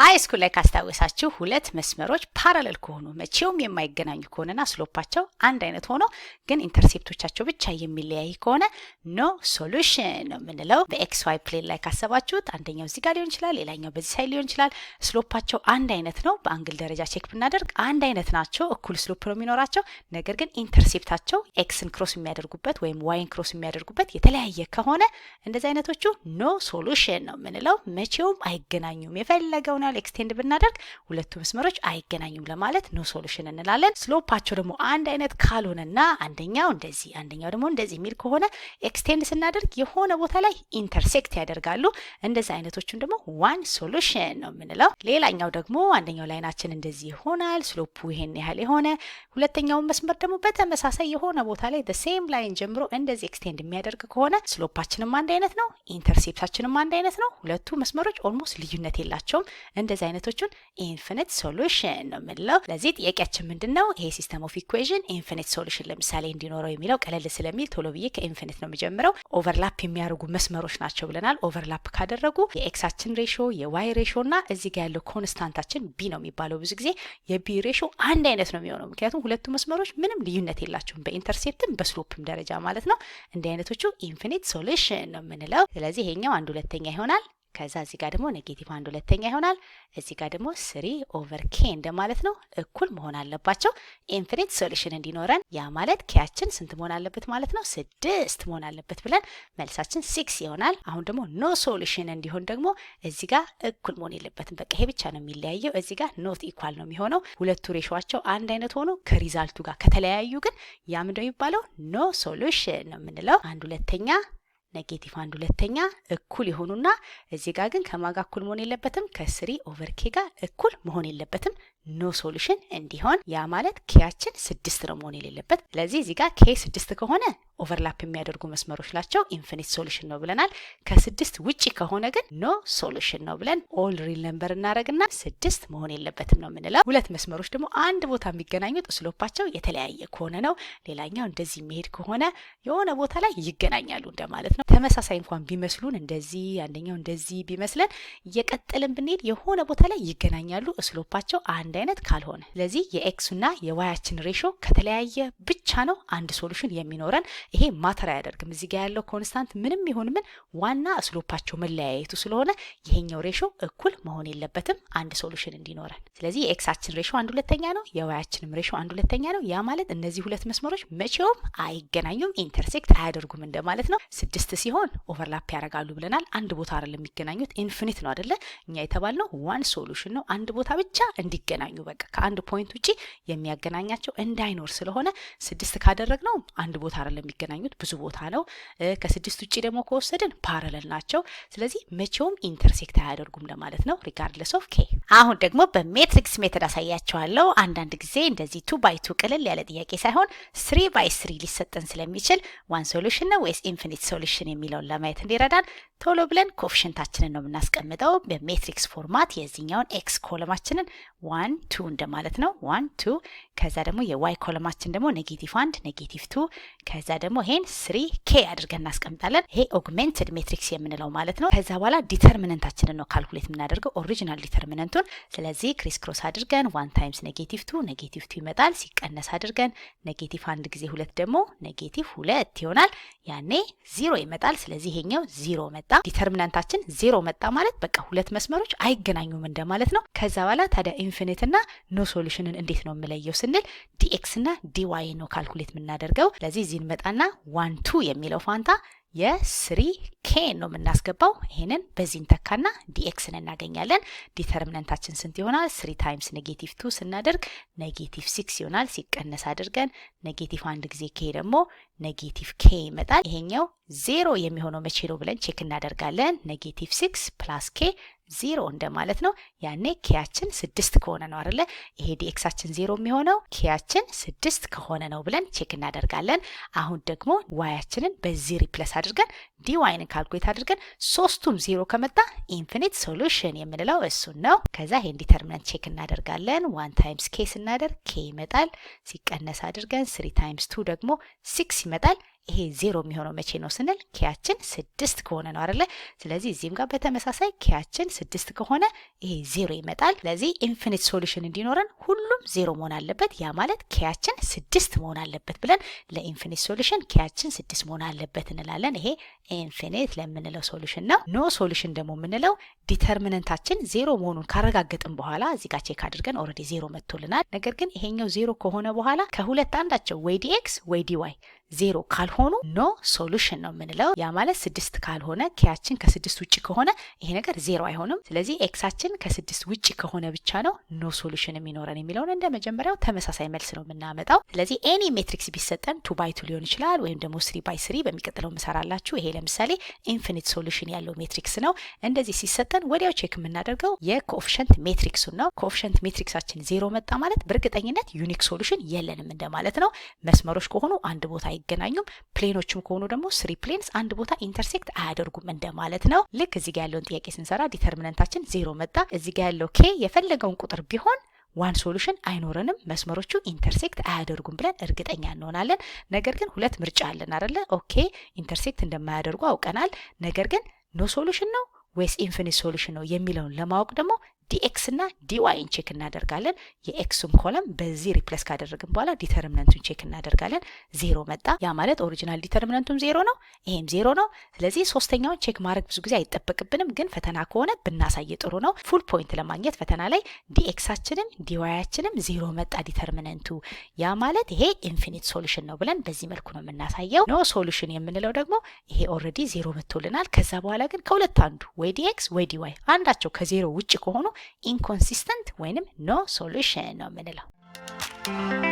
ሃይ ስኩል ላይ ካስታወሳችሁ ሁለት መስመሮች ፓራለል ከሆኑ መቼውም የማይገናኙ ከሆነና ስሎፓቸው አንድ አይነት ሆኖ ግን ኢንተርሴፕቶቻቸው ብቻ የሚለያይ ከሆነ ኖ ሶሉሽን ነው የምንለው። በኤክስ ዋይ ፕሌን ላይ ካሰባችሁት አንደኛው እዚህ ጋር ሊሆን ይችላል፣ ሌላኛው በዚህ ሳይድ ሊሆን ይችላል። ስሎፓቸው አንድ አይነት ነው። በአንግል ደረጃ ቼክ ብናደርግ አንድ አይነት ናቸው፣ እኩል ስሎፕ ነው የሚኖራቸው። ነገር ግን ኢንተርሴፕታቸው ኤክስን ክሮስ የሚያደርጉበት ወይም ዋይን ክሮስ የሚያደርጉበት የተለያየ ከሆነ እንደዚህ አይነቶቹ ኖ ሶሉሽን ነው የምንለው። መቼውም አይገናኙም። የፈለገው ኤክስቴንድ ብናደርግ ሁለቱ መስመሮች አይገናኙም ለማለት ኖ ሶሉሽን እንላለን። ስሎፓቸው ደግሞ አንድ አይነት ካልሆነና አንደኛው እንደዚህ አንደኛው ደግሞ እንደዚህ የሚል ከሆነ ኤክስቴንድ ስናደርግ የሆነ ቦታ ላይ ኢንተርሴክት ያደርጋሉ። እንደዚህ አይነቶቹን ደግሞ ዋን ሶሉሽን ነው የምንለው። ሌላኛው ደግሞ አንደኛው ላይናችን እንደዚህ ይሆናል፣ ስሎፑ ይሄን ያህል የሆነ ሁለተኛው መስመር ደግሞ በተመሳሳይ የሆነ ቦታ ላይ the same ላይን ጀምሮ እንደዚህ ኤክስቴንድ የሚያደርግ ከሆነ ስሎፓችንም አንድ አይነት ነው፣ ኢንተርሴፕታችንም አንድ አይነት ነው። ሁለቱ መስመሮች ኦልሞስት ልዩነት የላቸውም። እንደዚህ አይነቶቹን ኢንፊኒት ሶሉሽን ነው የምንለው። ለዚህ ጥያቄያችን ምንድነው? ይሄ ሲስተም ኦፍ ኢኩዌሽን ኢንፊኒት ሶሉሽን ለምሳሌ እንዲኖረው የሚለው ቀለል ስለሚል ቶሎ ብዬ ከኢንፊኒት ነው የሚጀምረው። ኦቨርላፕ የሚያደርጉ መስመሮች ናቸው ብለናል። ኦቨርላፕ ካደረጉ የኤክሳችን ሬሾ የዋይ ሬሾ እና እዚህ ጋር ያለው ኮንስታንታችን ቢ ነው የሚባለው። ብዙ ጊዜ የቢ ሬሾ አንድ አይነት ነው የሚሆነው፣ ምክንያቱም ሁለቱ መስመሮች ምንም ልዩነት የላቸውም በኢንተርሴፕትም በስሎፕም ደረጃ ማለት ነው። እንዲህ አይነቶቹ ኢንፊኒት ሶሉሽን ነው የምንለው። ስለዚህ ይሄኛው አንድ ሁለተኛ ይሆናል። ከዛ እዚህ ጋር ደግሞ ኔጌቲቭ አንድ ሁለተኛ ይሆናል። እዚህ ጋር ደግሞ 3/k እንደማለት ነው። እኩል መሆን አለባቸው ኢንፊኒት ሶሉሽን እንዲኖረን። ያ ማለት ኬያችን ስንት መሆን አለበት ማለት ነው? 6 መሆን አለበት ብለን መልሳችን 6 ይሆናል። አሁን ደግሞ ኖ ሶሉሽን እንዲሆን ደግሞ እዚህ ጋር እኩል መሆን የለበትም። በቃ ይሄ ብቻ ነው የሚለያየው። እዚህ ጋር ኖት ኢኳል ነው የሚሆነው። ሁለቱ ሬሾቸው አንድ አይነት ሆኖ ከሪዛልቱ ጋር ከተለያዩ ግን ያ ምንድነው የሚባለው? ኖ ሶሉሽን ነው የምንለው። አንድ ሁለተኛ ኔጌቲቭ አንድ ሁለተኛ እኩል ይሆኑና እዚህ ጋር ግን ከማጋ እኩል መሆን የለበትም፣ ከ3/k ጋር እኩል መሆን የለበትም። ኖ ሶሉሽን እንዲሆን ያ ማለት ኬያችን 6 ነው መሆን የሌለበት። ስለዚህ እዚህ ጋር ኬ 6 ከሆነ ኦቨርላፕ የሚያደርጉ መስመሮች ናቸው፣ ኢንፊኒት ሶሉሽን ነው ብለናል። ከ6 ውጪ ከሆነ ግን ኖ ሶሉሽን ነው ብለን ኦል ሪል ነምበር እናደርግና 6 መሆን የለበትም ነው የምንለው። ሁለት መስመሮች ደግሞ አንድ ቦታ የሚገናኙት ስሎፓቸው የተለያየ ከሆነ ነው። ሌላኛው እንደዚህ የሚሄድ ከሆነ የሆነ ቦታ ላይ ይገናኛሉ እንደማለት ነው። ተመሳሳይ እንኳን ቢመስሉን እንደዚህ አንደኛው እንደዚህ ቢመስለን እየቀጠልን ብንሄድ የሆነ ቦታ ላይ ይገናኛሉ ስሎፓቸው አንድ አይነት ካልሆነ። ስለዚህ የኤክስና የዋያችን ሬሾ ከተለያየ ብቻ ነው አንድ ሶሉሽን የሚኖረን። ይሄ ማተር አያደርግም። እዚህ ጋር ያለው ኮንስታንት ምንም ይሁን ምን ዋና ስሎፓቸው መለያየቱ ስለሆነ ይሄኛው ሬሾ እኩል መሆን የለበትም አንድ ሶሉሽን እንዲኖረን። ስለዚህ የኤክሳችን ሬሾ አንድ ሁለተኛ ነው፣ የዋያችንም ሬሾ አንድ ሁለተኛ ነው። ያ ማለት እነዚህ ሁለት መስመሮች መቼውም አይገናኙም፣ ኢንተርሴክት አያደርጉም እንደማለት ነው። 6 ሲሆን ኦቨርላፕ ያደርጋሉ ብለናል። አንድ ቦታ አይደለም የሚገናኙት፣ ኢንፊኒት ነው አይደለ? እኛ የተባልነው ዋን ሶሉሽን ነው፣ አንድ ቦታ ብቻ እንዲገናኙ በቃ ከአንድ ፖይንት ውጪ የሚያገናኛቸው እንዳይኖር ስለሆነ 6 ካደረግነው አንድ ቦታ አይደለም የሚገናኙት፣ ብዙ ቦታ ነው። ከ6 ውጪ ደግሞ ከወሰድን ፓራለል ናቸው። ስለዚህ መቼውም ኢንተርሴክት አያደርጉም ለማለት ነው ሪጋርድለስ ኦፍ ኬ። አሁን ደግሞ በሜትሪክስ ሜተድ አሳያቸዋለሁ። አንዳንድ ጊዜ እንደዚህ 2x2 ቅልል ያለ ጥያቄ ሳይሆን 3x3 ሊሰጠን ስለሚችል ዋን ሶሉሽን ነው ወይስ ኢንፊኒት ሶሉሽን የሚለውን ለማየት እንዲረዳን ቶሎ ብለን ኮኤፊሽንታችንን ነው የምናስቀምጠው በሜትሪክስ ፎርማት። የዚህኛውን ኤክስ ኮለማችንን 1 2 እንደማለት ነው 1 2። ከዛ ደግሞ የዋይ ኮለማችን ደግሞ ኔጌቲቭ 1 ኔጌቲቭ 2። ከዛ ደግሞ ይሄን 3k አድርገን እናስቀምጣለን። ይሄ ኦግሜንትድ ሜትሪክስ የምንለው ማለት ነው። ከዛ በኋላ ዲተርሚነንታችንን ነው ካልኩሌት የምናደርገው ኦሪጂናል ዲተርሚነንቱን። ስለዚህ ክሪስ ክሮስ አድርገን 1 ታይምስ ኔጌቲቭ 2 ኔጌቲቭ 2 ይመጣል። ሲቀነስ አድርገን ኔጌቲቭ 1 ጊዜ 2 ደግሞ ኔጌቲቭ 2 ይሆናል። ያኔ 0 ይመጣል። ስለዚህ ይሄኛው 0 መጣ። ዲተርሚናንታችን 0 መጣ ማለት በቃ ሁለት መስመሮች አይገናኙም እንደማለት ነው። ከዛ በኋላ ታዲያ ኢንፊኒት እና ኖ ሶሉሽንን እንዴት ነው የምለየው ስንል ዲኤክስ እና ዲዋይ ነው ካልኩሌት የምናደርገው። ስለዚህ እዚህን መጣና 1 2 የሚለው ፋንታ የ3k ነው የምናስገባው። ይሄንን በዚህ እንተካና ዲኤክስን እናገኛለን። ዲተርሚናንታችን ስንት ይሆናል? 3 ታይምስ ኔጌቲቭ 2 ስናደርግ ኔጌቲቭ 6 ይሆናል። ሲቀነስ አድርገን ኔጌቲቭ 1 ጊዜ k ደግሞ ኔጌቲቭ k ይመጣል። ይሄኛው 0 የሚሆነው መቼ ነው ብለን ቼክ እናደርጋለን። ኔጌቲቭ 6 ፕላስ k 0 እንደማለት ነው። ያኔ ኬያችን 6 ከሆነ ነው አይደለ? ይሄ ዲኤክሳችን 0 የሚሆነው ኬያችን 6 ከሆነ ነው ብለን ቼክ እናደርጋለን። አሁን ደግሞ ዋያችንን በዚህ ሪፕለስ አድርገን ዲዋይን ካልኩሌት አድርገን ሶስቱም 0 ከመጣ ኢንፊኒት ሶሉሽን የምንለው እሱን ነው። ከዛ ይሄን ዲተርሚናንት ቼክ እናደርጋለን። 1 ታይምስ k ስናደርግ k ይመጣል። ሲቀነስ አድርገን 3 ታይምስ 2 ደግሞ 6 ይመጣል። ይሄ 0 የሚሆነው መቼ ነው ስንል ኬያችን 6 ከሆነ ነው አይደለ? ስለዚህ እዚህም ጋር በተመሳሳይ ኬያችን 6 ከሆነ ይሄ 0 ይመጣል። ስለዚህ ኢንፊኒት ሶሉሽን እንዲኖረን ሁሉም 0 መሆን አለበት። ያ ማለት ኬያችን 6 መሆን አለበት ብለን ለኢንፊኒት ሶሉሽን ኬያችን 6 መሆን አለበት እንላለን። ይሄ ኢንፊኒት ለምንለው ሶሉሽን ነው። ኖ ሶሉሽን ደግሞ የምንለው ዲተርሚነንታችን 0 መሆኑን ካረጋገጥን በኋላ እዚህ ጋር ቼክ አድርገን ኦልሬዲ 0 መጥቶልናል። ነገር ግን ይሄኛው 0 ከሆነ በኋላ ከሁለት አንዳቸው ወይ ዲኤክስ ወይ ዲዋይ 0 ካልሆኑ ኖ ሶሉሽን ነው የምንለው። ያ ማለት 6 ካልሆነ ኬያችን ከ6 ውጭ ከሆነ ይሄ ነገር 0 አይሆንም። ስለዚህ ኤክሳችን ከ6 ውጭ ከሆነ ብቻ ነው ኖ ሶሉሽን የሚኖረን የሚለውን እንደ መጀመሪያው ተመሳሳይ መልስ ነው የምናመጣው። ስለዚህ ኤኒ ሜትሪክስ ቢሰጠን 2x2 ሊሆን ይችላል ወይም ደግሞ 3x3 በሚቀጥለው ምሰራላችሁ። ይሄ ለምሳሌ ኢንፊኒት ሶሉሽን ያለው ሜትሪክስ ነው። እንደዚህ ሲሰጠን ወዲያው ቼክ የምናደርገው የኮኤፊሽንት ሜትሪክሱን ነው። ኮኤፊሽንት ሜትሪክሳችን 0 መጣ ማለት በእርግጠኝነት ዩኒክ ሶሉሽን የለንም እንደማለት ነው። መስመሮች ከሆኑ አንድ ቦታ አይገናኙም። ፕሌኖችም ከሆኑ ደግሞ 3 ፕሌንስ አንድ ቦታ ኢንተርሴክት አያደርጉም እንደማለት ነው። ልክ እዚህ ጋር ያለውን ጥያቄ ስንሰራ ዲተርሚናንታችን 0 መጣ። እዚህ ጋር ያለው ኬ የፈለገውን ቁጥር ቢሆን ዋን ሶሉሽን አይኖረንም፣ መስመሮቹ ኢንተርሴክት አያደርጉም ብለን እርግጠኛ እንሆናለን። ነገር ግን ሁለት ምርጫ አለን አይደለ? ኦኬ ኢንተርሴክት እንደማያደርጉ አውቀናል። ነገር ግን ኖ ሶሉሽን ነው ወይስ ኢንፊኒት ሶሉሽን ነው የሚለውን ለማወቅ ደግሞ ዲኤክስ እና ዲዋይን ቼክ እናደርጋለን። የኤክሱን ኮለም በዚህ ሪፕሌስ ካደረግን በኋላ ዲተርሚናንቱን ቼክ እናደርጋለን። 0 መጣ። ያ ማለት ኦሪጂናል ዲተርሚናንቱም 0 ነው፣ ይሄም 0 ነው። ስለዚህ ሶስተኛውን ቼክ ማድረግ ብዙ ጊዜ አይጠበቅብንም፣ ግን ፈተና ከሆነ ብናሳይ ጥሩ ነው። ፉል ፖይንት ለማግኘት ፈተና ላይ ዲኤክሳችንም ዲዋያችንም 0 መጣ ዲተርሚናንቱ፣ ያ ማለት ይሄ ኢንፊኒት ሶሉሽን ነው ብለን በዚህ መልኩ ነው የምናሳየው። ኖ ሶሉሽን የምንለው ደግሞ ይሄ ኦልሬዲ 0 መጥቶልናል። ከዛ በኋላ ግን ከሁለት አንዱ ወይ ዲኤክስ ወይ ዲዋይ አንዳቸው ከ0 ውጭ ከሆኑ ኢንኮንሲስተንት ወይንም ኖ ሶሉሽን ነው የምንለው።